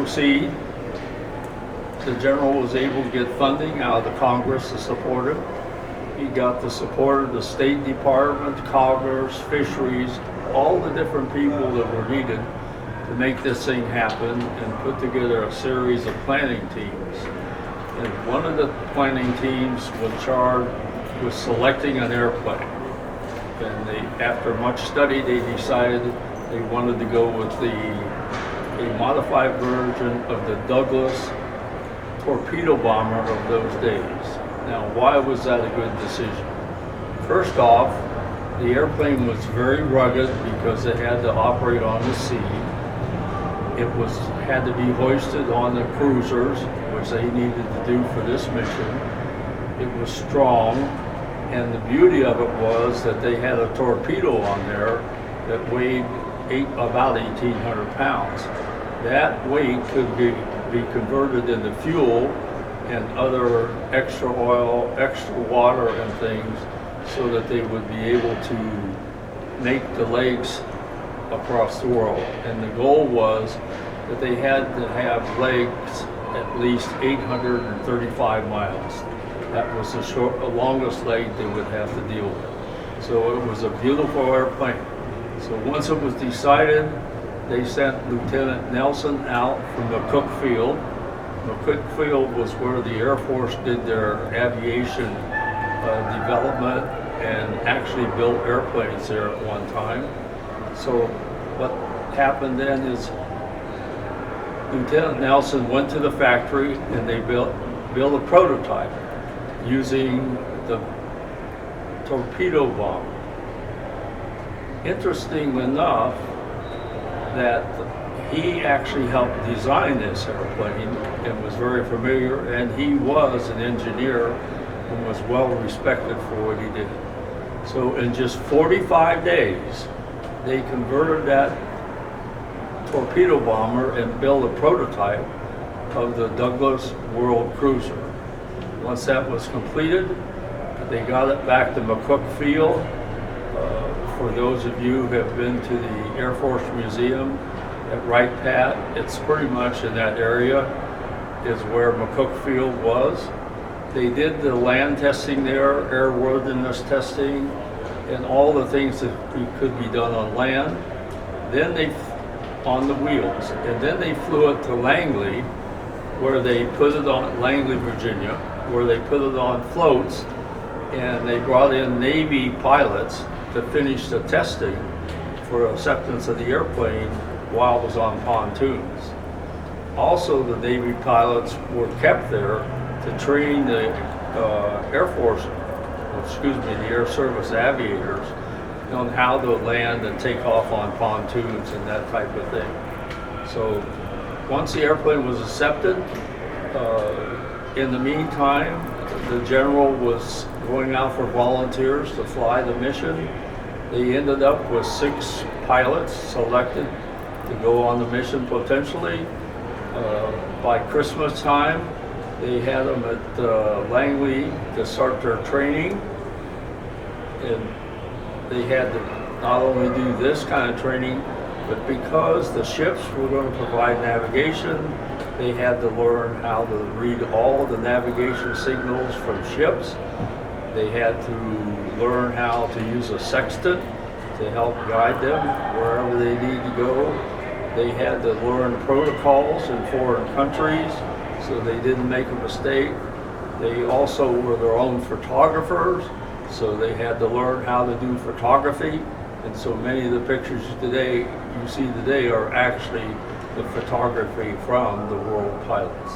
proceed. The general was able to get funding out of the Congress to support him. He got the support of the State Department, Commerce, Fisheries, all the different people that were needed to make this thing happen and put together a series of planning teams. And one of the planning teams was charged with selecting an airplane. And after much study, they decided they wanted to go with a modified version of the Douglas torpedo bomber of those days. Now, why was that a good decision? First off, the airplane was very rugged because it had to operate on the sea. It had to be hoisted on the cruisers, which they needed to do for this mission. It was strong, and the beauty of it was that they had a torpedo on there that weighed about 1,800 pounds. That weight could be converted into fuel and other extra oil, extra water and things, so that they would be able to make the legs across the world. And the goal was that they had to have legs at least 835 miles. That was the longest leg they would have to deal with. So it was a beautiful airplane. So once it was decided, they sent Lieutenant Nelson out from McCook Field. McCook Field was where the Air Force did their aviation development and actually built airplanes there at one time. So what happened then is Lieutenant Nelson went to the factory and they built a prototype using the torpedo bomb. Interesting enough, that he actually helped design this airplane and was very familiar, and he was an engineer and was well respected for what he did. So in just 45 days, they converted that torpedo bomber and built a prototype of the Douglas World Cruiser. Once that was completed, they got it back to McCook Field. For those of you who have been to the Air Force Museum at Wright-Patt, it's pretty much in that area is where McCook Field was. They did the land testing there, airworthiness testing, and all the things that could be done on land. Then on the wheels, and then they flew it to Langley, where they put it on Langley, Virginia, where they put it on floats, and they brought in Navy pilots to finish the testing for acceptance of the airplane while it was on pontoons. Also, the Navy pilots were kept there to train the the Air Service aviators on how to land and take off on pontoons and that type of thing. So once the airplane was accepted, in the meantime, the general was going out for volunteers to fly the mission. They ended up with 6 pilots selected to go on the mission potentially. By Christmas time, they had them at Langley to start their training. And they had to not only do this kind of training, but because the ships were going to provide navigation, they had to learn how to read all the navigation signals from ships. They had to learn how to use a sextant to help guide them wherever they need to go. They had to learn protocols in foreign countries so they didn't make a mistake. They also were their own photographers, so they had to learn how to do photography. And so many of the pictures you see today are actually the photography from the world pilots.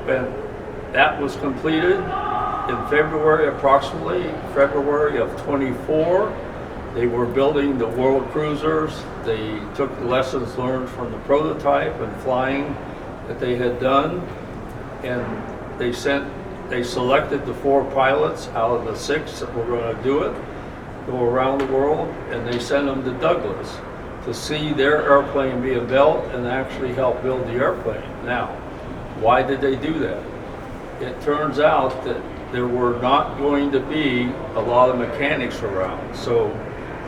And that was completed in February, approximately February of 24. They were building the world cruisers. They took the lessons learned from the prototype and flying that they had done, and they selected the 4 pilots out of the 6 that were going to do it, go around the world, and they sent them to Douglas to see their airplane being built and actually help build the airplane. Now, why did they do that? It turns out that there were not going to be a lot of mechanics around. So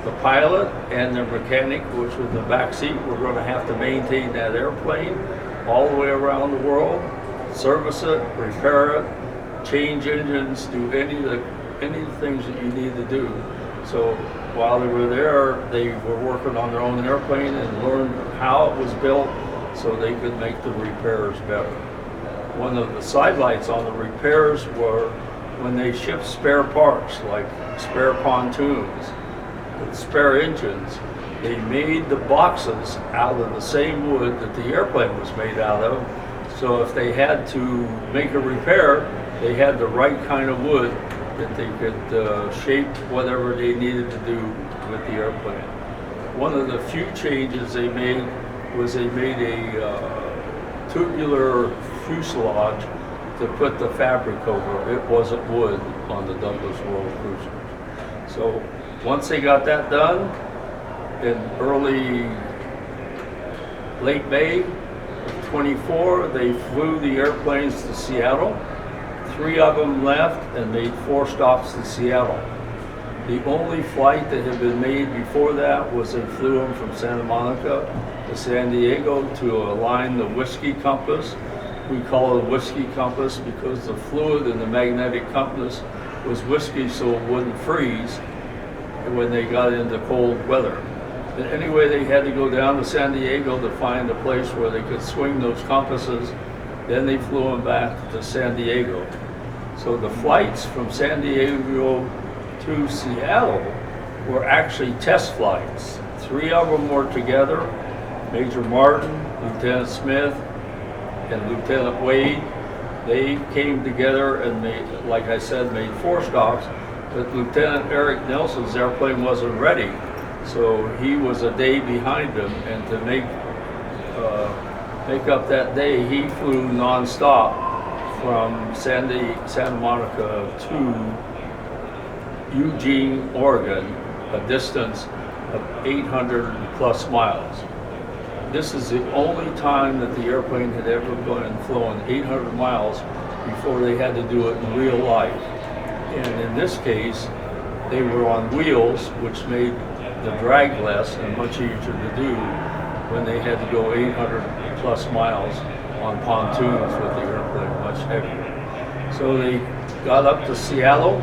The pilot and the mechanic, which was the back seat, were going to have to maintain that airplane all the way around the world, service it, repair it, change engines, do any of the things that you need to do. So while they were there, they were working on their own airplane and learned how it was built so they could make the repairs better. One of the sidelights on the repairs were when they shipped spare parts, like spare pontoons, with spare engines, they made the boxes out of the same wood that the airplane was made out of. So if they had to make a repair, they had the right kind of wood that they could shape whatever they needed to do with the airplane. One of the few changes they made was they made a tubular fuselage to put the fabric over. It wasn't wood on the Douglas World Cruisers. So once they got that done, in late May of 24, they flew the airplanes to Seattle. 3 of them left and made 4 stops to Seattle. The only flight that had been made before that was they flew them from Santa Monica to San Diego to align the whiskey compass. We call it a whiskey compass because the fluid in the magnetic compass was whiskey so it wouldn't freeze when they got into cold weather. And anyway, they had to go down to San Diego to find a place where they could swing those compasses. Then they flew them back to San Diego. So the flights from San Diego to Seattle were actually test flights. 3 of them were together, Major Martin, Lieutenant Smith, and Lieutenant Wade. They came together and made, like I said, made 4 stops, but Lieutenant Eric Nelson's airplane wasn't ready. So he was a day behind them, and to make up that day, he flew nonstop from Santa Monica to Eugene, Oregon, a distance of 800 plus miles. This is the only time that the airplane had ever gone and flown 800 miles before they had to do it in real life. And in this case, they were on wheels, which made the drag less and much easier to do when they had to go 800 plus miles on pontoons with the airplane, much heavier. So they got up to Seattle,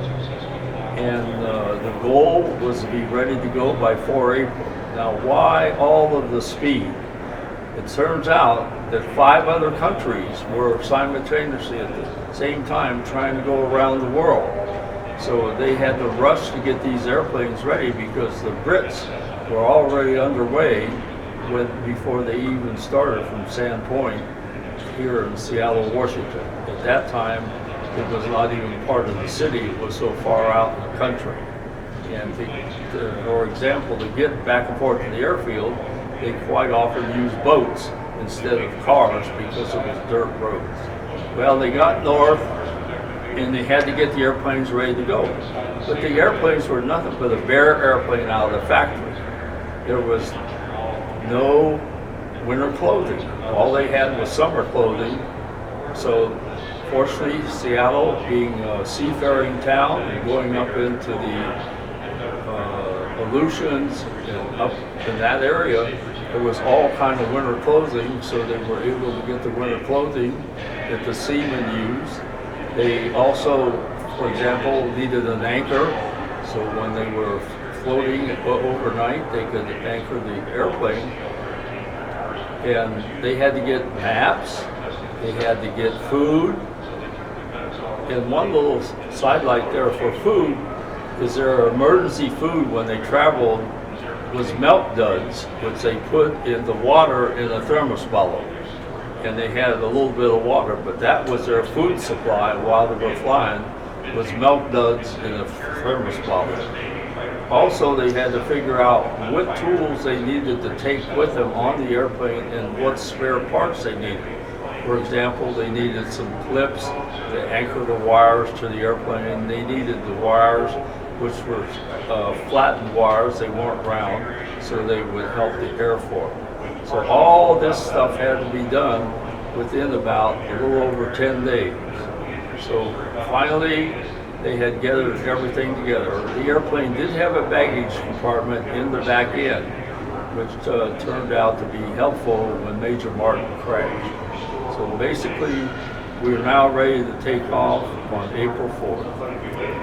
and the goal was to be ready to go by 4 April. Now, why all of the speed? It turns out that 5 other countries were simultaneously at the same time trying to go around the world. So they had to rush to get these airplanes ready because the Brits were already underway before they even started from Sandpoint here in Seattle, Washington. At that time, it was not even part of the city. It was so far out in the country. And for example, to get back and forth to the airfield, they quite often used boats instead of cars because it was dirt roads. Well, they got north, and they had to get the airplanes ready to go. But the airplanes were nothing but a bare airplane out of the factory. There was no winter clothing. All they had was summer clothing. So fortunately, Seattle, being a seafaring town and going up into the Aleutians and up in that area, there was all kind of winter clothing, so they were able to get the winter clothing that the seamen used. They also, for example, needed an anchor, so when they were floating overnight, they could anchor the airplane. And they had to get maps, they had to get food. And one little sidelight there for food is their emergency food when they traveled was milk duds, which they put in the water in a thermos bottle. And they had a little bit of water, but that was their food supply while they were flying, was milk duds in a thermos bottle. Also, they had to figure out what tools they needed to take with them on the airplane and what spare parts they needed. For example, they needed some clips to anchor the wires to the airplane. They needed the wires, which were flattened wires, they weren't round, so they would help the airfoil. So all this stuff had to be done within about a little over 10 days. So finally, They had gathered everything together. The airplane did have a baggage compartment in the back end, which turned out to be helpful when Major Martin crashed. So basically, we are now ready to take off on April 4th.